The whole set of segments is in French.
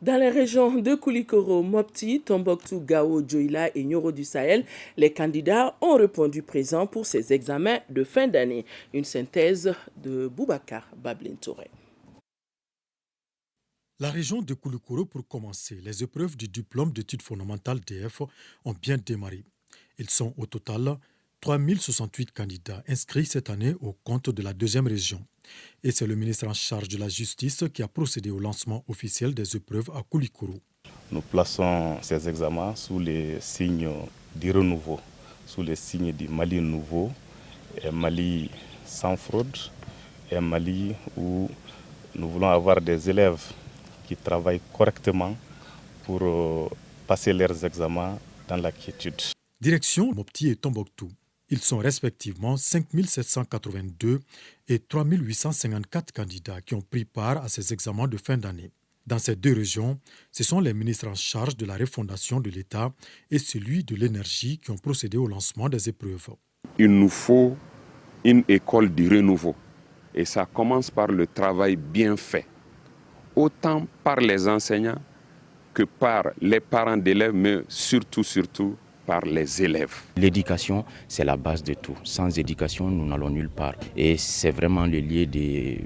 Dans les régions de Koulikoro, Mopti, Tombouctou, Gao, Dioula et Nioro du Sahel, les candidats ont répondu présents pour ces examens de fin d'année. Une synthèse de Boubacar Bablin Touré. La région de Koulikoro, pour commencer, les épreuves du diplôme d'études fondamentales DF ont bien démarré. Ils sont au total 3068 candidats inscrits cette année au compte de la deuxième région. Et c'est le ministre en charge de la Justice qui a procédé au lancement officiel des épreuves à Koulikoro. Nous plaçons ces examens sous les signes du renouveau, sous les signes du Mali nouveau, un Mali sans fraude, un Mali où nous voulons avoir des élèves qui travaillent correctement pour passer leurs examens dans la quiétude. Direction Mopti et Tombouctou. Ils sont respectivement 5782 et 3854 candidats qui ont pris part à ces examens de fin d'année. Dans ces deux régions, ce sont les ministres en charge de la refondation de l'État et celui de l'énergie qui ont procédé au lancement des épreuves. Il nous faut une école du renouveau et ça commence par le travail bien fait, autant par les enseignants que par les parents d'élèves, mais surtout par les élèves. L'éducation, c'est la base de tout. Sans éducation, nous n'allons nulle part. Et c'est vraiment le lieu de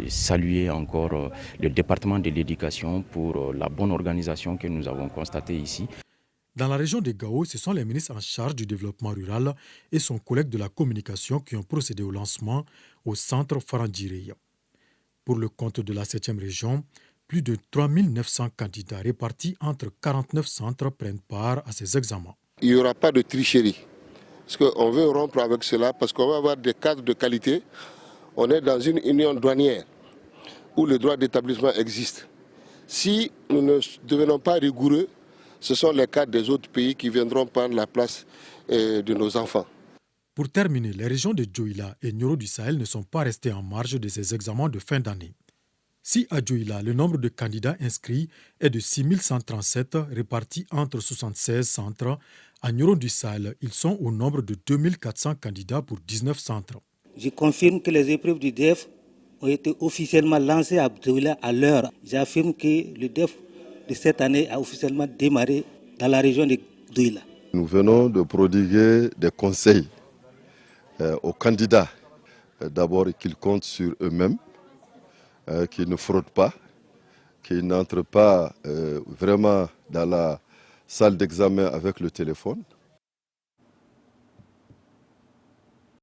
saluer encore le département de l'éducation pour la bonne organisation que nous avons constatée ici. Dans la région de Gao, ce sont les ministres en charge du développement rural et son collègue de la communication qui ont procédé au lancement au centre Farandireya. Pour le compte de la 7e région, plus de 3900 candidats répartis entre 49 centres prennent part à ces examens. Il n'y aura pas de tricherie. Parce qu'on veut rompre avec cela, parce qu'on va avoir des cadres de qualité. On est dans une union douanière où le droit d'établissement existe. Si nous ne devenons pas rigoureux, ce sont les cadres des autres pays qui viendront prendre la place de nos enfants. Pour terminer, les régions de Dioula et Nioro du Sahel ne sont pas restées en marge de ces examens de fin d'année. Si à Dioula, le nombre de candidats inscrits est de 6137 répartis entre 76 centres, à Nioro du Sahel, ils sont au nombre de 2400 candidats pour 19 centres. Je confirme que les épreuves du DEF ont été officiellement lancées à Dioula à l'heure. J'affirme que le DEF de cette année a officiellement démarré dans la région de Dioula. Nous venons de prodiguer des conseils aux candidats. D'abord qu'ils comptent sur eux-mêmes, qu'ils ne fraudent pas, qu'ils n'entrent pas vraiment dans la salle d'examen avec le téléphone.